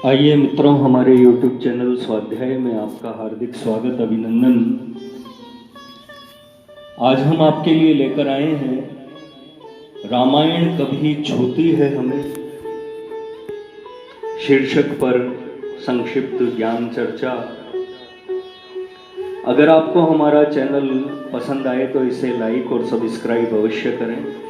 आइए मित्रों, हमारे YouTube चैनल स्वाध्याय में आपका हार्दिक स्वागत, अभिनंदन। आज हम आपके लिए लेकर आए हैं रामायण कभी छूती है हमें शीर्षक पर संक्षिप्त ज्ञान चर्चा। अगर आपको हमारा चैनल पसंद आए तो इसे लाइक और सब्सक्राइब अवश्य करें।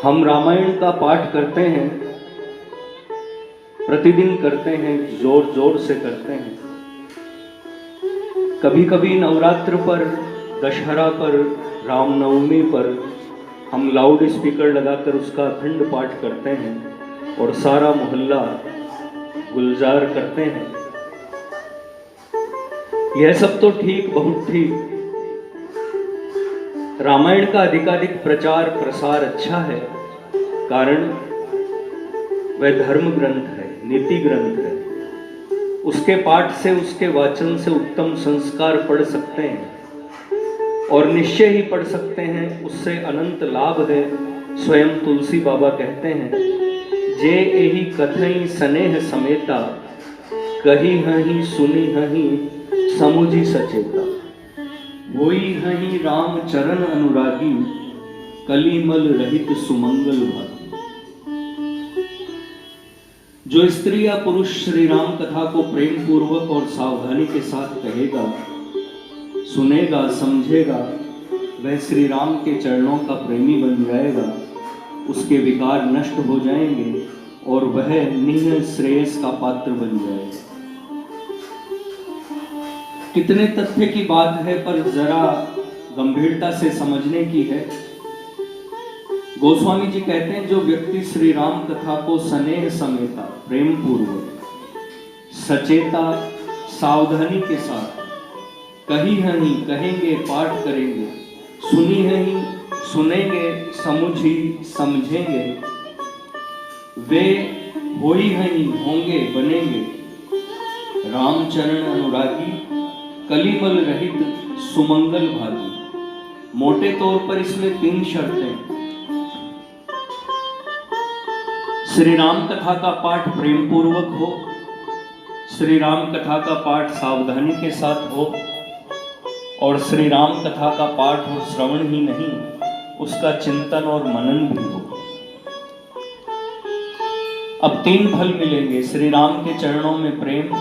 हम रामायण का पाठ करते हैं, प्रतिदिन करते हैं, जोर जोर से करते हैं। कभी कभी नवरात्र पर, दशहरा पर, रामनवमी पर हम लाउड स्पीकर लगाकर उसका अखंड पाठ करते हैं और सारा मोहल्ला गुलजार करते हैं। यह सब तो ठीक, बहुत ठीक। रामायण का अधिकाधिक प्रचार प्रसार अच्छा है, कारण वह धर्म ग्रंथ है, नीति ग्रंथ है। उसके पाठ से, उसके वाचन से उत्तम संस्कार पढ़ सकते हैं और निश्चय ही पढ़ सकते हैं, उससे अनंत लाभ है। स्वयं तुलसी बाबा कहते हैं, जे एही कथई स्नेह समेता, कही हहीं सुनी हहीं समुझी सचेता। वही हहीं राम चरण अनुरागी, कलिमल रहित सुमंगल भागी। जो स्त्री या पुरुष श्री राम कथा को प्रेम पूर्वक और सावधानी के साथ कहेगा, सुनेगा, समझेगा, वह श्री राम के चरणों का प्रेमी बन जाएगा। उसके विकार नष्ट हो जाएंगे और वह निह श्रेयस का पात्र बन जाएगा। कितने तथ्य की बात है, पर जरा गंभीरता से समझने की है। गोस्वामी जी कहते हैं, जो व्यक्ति श्री राम कथा को स्नेह समेता, प्रेम पूर्वक, सचेता, सावधानी के साथ, कही हहीं कहेंगे, पाठ करेंगे, सुनी हहीं सुनेंगे, समझी समझेंगे, वे होई हहीं होंगे, बनेंगे रामचरण अनुरागी, कलिमल रहित सुमंगल भागी। मोटे तौर पर इसमें 3 शर्तें। श्री राम कथा का पाठ प्रेम पूर्वक हो, श्री राम कथा का पाठ सावधानी के साथ हो, और श्री राम कथा का पाठ और श्रवण ही नहीं, उसका चिंतन और मनन भी हो। अब 3 फल मिलेंगे। श्री राम के चरणों में प्रेम,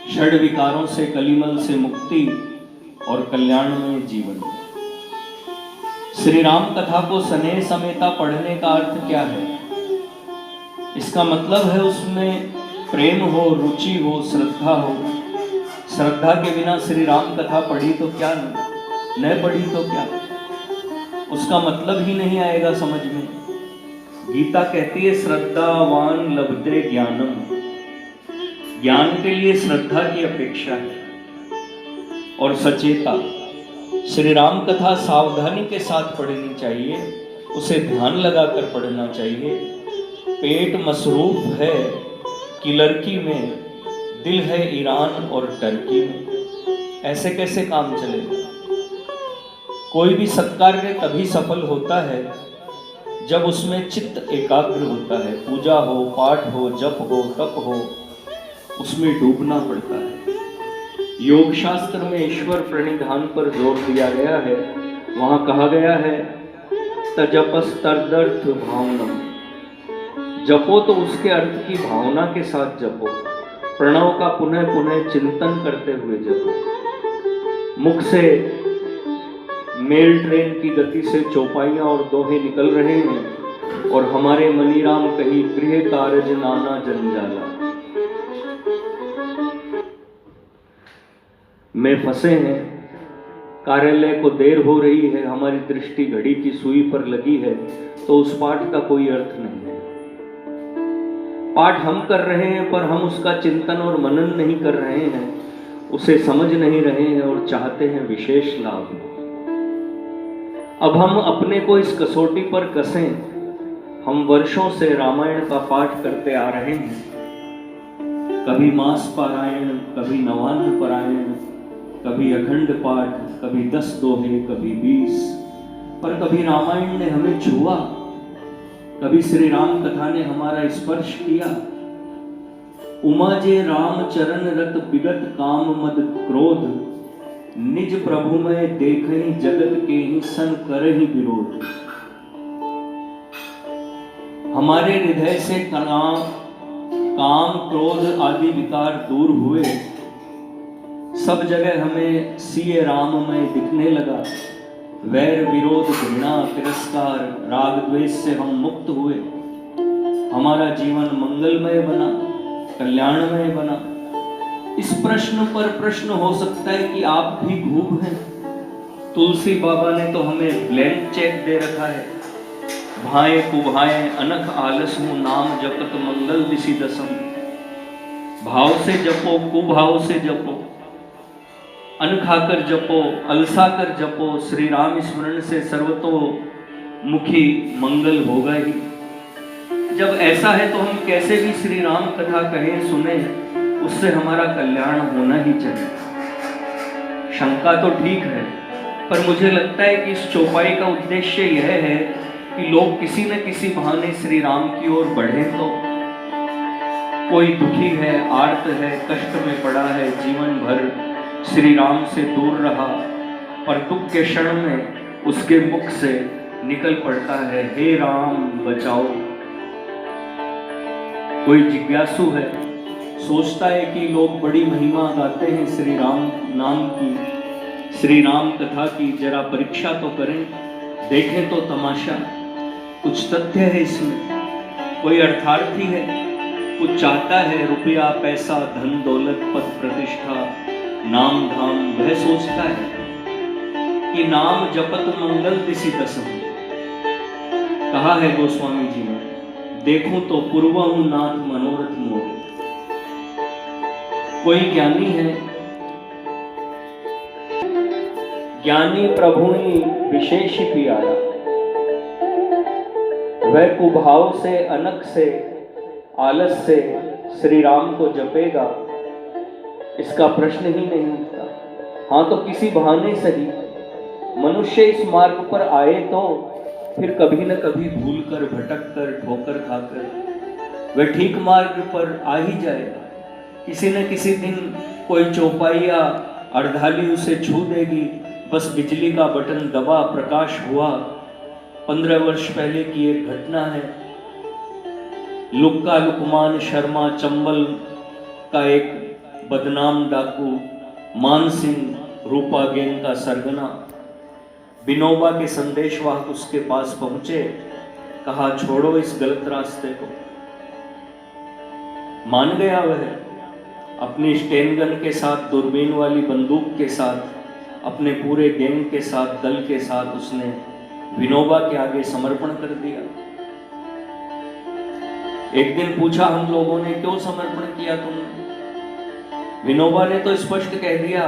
षड विकारों से, कलिमल से मुक्ति और कल्याणमय जीवन। श्री राम कथा को स्नेह समेता पढ़ने का अर्थ क्या है? इसका मतलब है उसमें प्रेम हो, रुचि हो, श्रद्धा हो। श्रद्धा के बिना श्री राम कथा पढ़ी तो क्या, न पढ़ी तो क्या, उसका मतलब ही नहीं आएगा समझ में। गीता कहती है, श्रद्धावान लभते ज्ञानम। ज्ञान के लिए श्रद्धा की अपेक्षा है। और सचेता, श्री राम कथा सावधानी के साथ पढ़नी चाहिए, उसे ध्यान लगाकर पढ़ना चाहिए। पेट मसरूफ है किलरकी में, दिल है ईरान और टर्की में। ऐसे कैसे काम चलेगा? कोई भी सत्कार्य तभी सफल होता है जब उसमें चित्त एकाग्र होता है। पूजा हो, पाठ हो, जप हो, तप हो, उसमें डूबना पड़ता है। योग शास्त्र में ईश्वर प्रणिधान पर जोर दिया गया है। वहां कहा गया है, तजपस तदर्थ भावनम। जपो तो उसके अर्थ की भावना के साथ जपो। प्रणव का पुनः पुनः चिंतन करते हुए जपो। मुख से मेल ट्रेन की गति से चौपाइयां और दोहे निकल रहे हैं और हमारे मनीराम कहीं गृह कारज नाना जंजाला में फंसे हैं। कार्यालय को देर हो रही है, हमारी दृष्टि घड़ी की सुई पर लगी है, तो उस पाठ का कोई अर्थ नहीं है। पाठ हम कर रहे हैं पर हम उसका चिंतन और मनन नहीं कर रहे हैं, उसे समझ नहीं रहे हैं और चाहते हैं विशेष लाभ। अब हम अपने को इस कसौटी पर कसें। हम वर्षों से रामायण का पाठ करते आ रहे हैं। कभी मास पारायण, कभी नवान्न पारायण, कभी अखंड पाठ, कभी 10 दोहे, कभी 20, पर कभी रामायण ने हमें छुआ, कभी श्री राम कथा ने हमारा स्पर्श किया। उमाजे राम चरण रत बिगत काम मद क्रोध, निज प्रभु में देखहि जगत के ही सन करहि विरोध। हमारे हृदय से काम क्रोध आदि विकार दूर हुए, सब जगह हमें सिए राम में दिखने लगा। वैर विरोध घृणा तिरस्कार राग द्वेष से हम मुक्त हुए। हमारा जीवन मंगलमय बना, कल्याणमय बना। इस प्रश्न पर प्रश्न हो सकता है कि आप भी खूब हैं। तुलसी बाबा ने तो हमें ब्लैंक चेक दे रखा है। भाए कुभाए अनख आलस हूं, नाम जपत मंगल दिशि दसम। भाव से जपो, कुभाव से जपो, अन्न खाकर जपो, अलसा कर जपो, श्री राम स्मरण से सर्वतोमुखी मंगल होगा ही। जब ऐसा है तो हम कैसे भी श्री राम कथा कहें सुने, उससे हमारा कल्याण होना ही चाहिए। शंका तो ठीक है, पर मुझे लगता है कि इस चौपाई का उद्देश्य यह है कि लोग किसी न किसी बहाने श्री राम की ओर बढ़ें। तो कोई दुखी है, आर्त है, कष्ट में पड़ा है, जीवन भर श्री राम से दूर रहा, पर दुख के क्षण में उसके मुख से निकल पड़ता है, हे राम बचाओ। कोई जिज्ञासु है, सोचता है कि लोग बड़ी महिमा गाते हैं श्री राम नाम की, श्री राम कथा की, जरा परीक्षा तो करें, देखें तो तमाशा। कुछ तथ्य है इसमें। कोई अर्थार्थी है, कुछ चाहता है, रुपया पैसा धन दौलत पद प्रतिष्ठा नाम धाम, वह सोचता है कि नाम जपत मंगल दिशि दसम। कहा है गोस्वामी जी ने, देखूं तो पूर्वहु नाथ मनोरथ मोर। कोई ज्ञानी है, ज्ञानी प्रभु ही विशेष प्यारा, वह कुभाव से अनक से आलस से श्री राम को जपेगा, इसका प्रश्न ही नहीं उठता। हाँ, तो किसी बहाने सही मनुष्य इस मार्ग पर आए तो फिर कभी न कभी भूल कर, भटक कर, ठोकर खाकर वह ठीक मार्ग पर आ ही जाएगा। किसी न किसी दिन कोई चौपाइया अर्धाली उसे छू देगी। बस बिजली का बटन दबा, प्रकाश हुआ। 15 वर्ष पहले की एक घटना है। लुक्का लुकमान शर्मा चंबल का एक बदनाम डाकू मान सिंह रूपा गैंग का सरगना, विनोबा के संदेशवाहक उसके पास पहुंचे। कहा, छोड़ो इस गलत रास्ते को। मान गया वह। अपनी स्टेनगन के साथ, दूरबीन वाली बंदूक के साथ, अपने पूरे गैंग के साथ, दल के साथ उसने विनोबा के आगे समर्पण कर दिया। एक दिन पूछा हम लोगों ने, क्यों समर्पण किया तुमने? विनोबा ने तो स्पष्ट कह दिया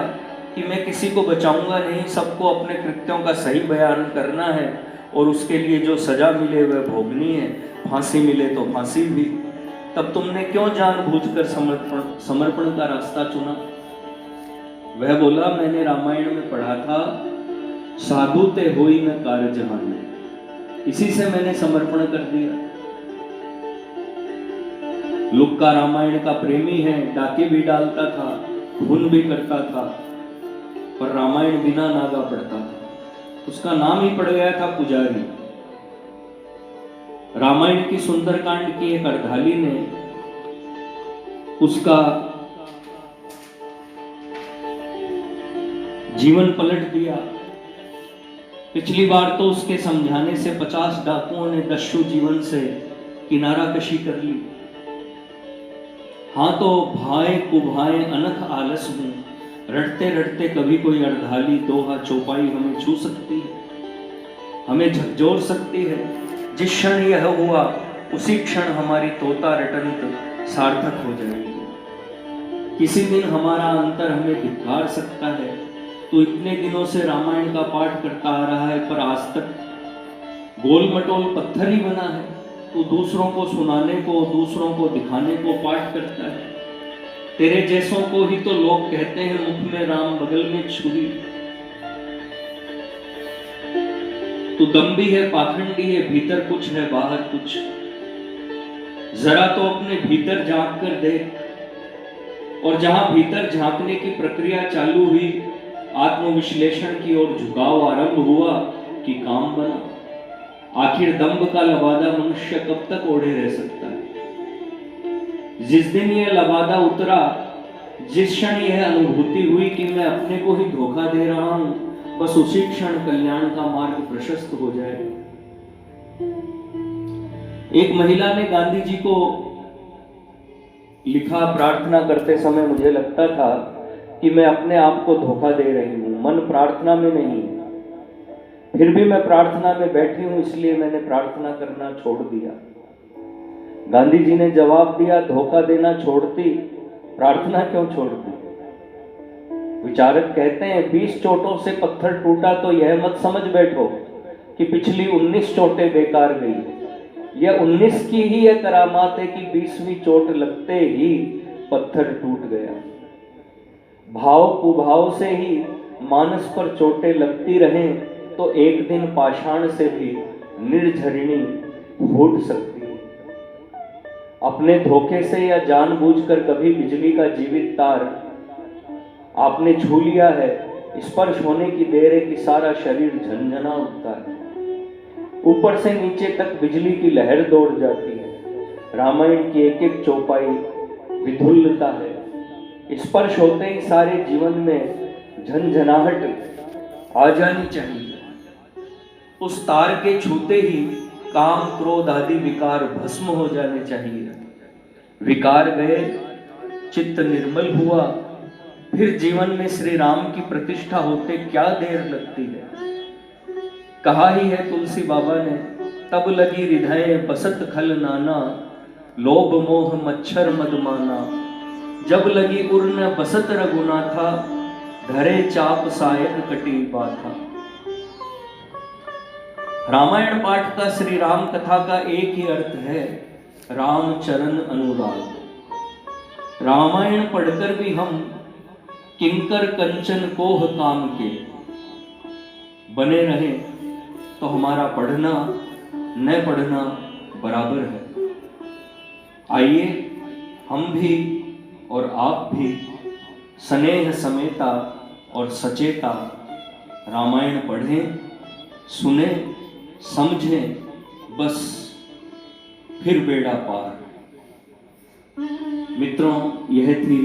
कि मैं किसी को बचाऊंगा नहीं, सबको अपने कृत्यों का सही बयान करना है और उसके लिए जो सजा मिले वह भोगनी है, फांसी मिले तो फांसी भी। तब तुमने क्यों जानबूझकर समर्पण का रास्ता चुना? वह बोला, मैंने रामायण में पढ़ा था, साधु ते होई न कार्य जहान, इसी से मैंने समर्पण कर दिया। लुक्का रामायण का प्रेमी है, डाके भी डालता था, खून भी करता था, पर रामायण बिना नागा पढ़ता था। उसका नाम ही पड़ गया था पुजारी। रामायण की सुंदरकांड की एक अर्धाली ने उसका जीवन पलट दिया। पिछली बार तो उसके समझाने से 50 डाकुओं ने दस्यु जीवन से किनारा कशी कर ली। हाँ, तो भाए कुभाए अनख आलस हूं, रटते रटते कभी कोई अर्धाली दोहा चौपाई हमें छू सकती है, हमें झकझोर सकती है। जिस क्षण यह हुआ उसी क्षण हमारी तोता रटंत सार्थक हो जाएगी। किसी दिन हमारा अंतर हमें धिक्कार सकता है। तो इतने दिनों से रामायण का पाठ करता आ रहा है, पर आज तक गोल मटोल पत्थर ही बना है। तो दूसरों को सुनाने को, दूसरों को दिखाने को पाठ करता है। तेरे जैसों को ही तो लोग कहते हैं मुख में राम बगल में छुरी। तू दम्भी है, पाखंडी है, भीतर कुछ है बाहर कुछ। जरा तो अपने भीतर झांक कर देख। और जहां भीतर झांकने की प्रक्रिया चालू हुई, आत्मविश्लेषण की ओर झुकाव आरंभ हुआ कि काम बना। आखिर दंभ का लबादा मनुष्य कब तक ओढ़े रह सकता है? जिस दिन यह लबादा उतरा, जिस क्षण यह अनुभूति हुई कि मैं अपने को ही धोखा दे रहा हूं, बस उसी क्षण कल्याण का मार्ग प्रशस्त हो जाए। एक महिला ने गांधी जी को लिखा, प्रार्थना करते समय मुझे लगता था कि मैं अपने आप को धोखा दे रही हूं, मन प्रार्थना में नहीं। फिर भी मैं प्रार्थना में बैठी हूं, इसलिए मैंने प्रार्थना करना छोड़ दिया। गांधी जी ने जवाब दिया, धोखा देना छोड़ती, प्रार्थना क्यों छोड़ती? विचारक कहते हैं 20 चोटों से पत्थर टूटा तो यह मत समझ बैठो कि पिछली 19 चोटें बेकार गई। यह 19 की ही यह करामात है कि 20वीं चोट लगते ही पत्थर टूट गया। भाव कुभाव से ही मानस पर चोटें लगती रहें तो एक दिन पाषाण से भी निर्झरिणी फूट सकती है। अपने धोखे से या जानबूझकर कभी बिजली का जीवित तार आपने छू लिया है, स्पर्श होने की देर है कि सारा शरीर झंझना उठता है, ऊपर से नीचे तक बिजली की लहर दौड़ जाती है। रामायण की एक एक चौपाई विधुल्लता है। स्पर्श होते ही सारे जीवन में झंझनाहट आ जानी चाहिए। उस तार के छूते ही काम क्रोध आदि विकार भस्म हो जाने चाहिए। विकार गए, चित्त निर्मल हुआ, फिर जीवन में श्री राम की प्रतिष्ठा होते क्या देर लगती है। कहा ही है तुलसी बाबा ने, तब लगी हृदय बसत खल नाना, लोभ मोह मच्छर मदमाना। जब लगी उर्न बसत रघुनाथा, धरे चाप सायक कटी बाथा। रामायण पाठ का श्री राम कथा का एक ही अर्थ है, राम चरण अनुराग। रामायण पढ़कर भी हम किंकर कंचन कोह काम के बने रहें तो हमारा पढ़ना न पढ़ना बराबर है। आइए हम भी और आप भी स्नेह समेता और सचेता रामायण पढ़ें, सुने, समझें, बस फिर बेड़ा पार। मित्रों, यह थी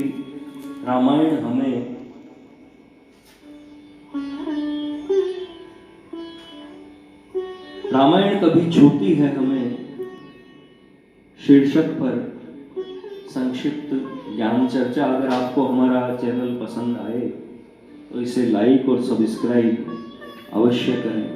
रामायण हमें रामायण कभी छूती है हमें शीर्षक पर संक्षिप्त ज्ञान चर्चा। अगर आपको हमारा चैनल पसंद आए तो इसे लाइक और सब्सक्राइब अवश्य करें।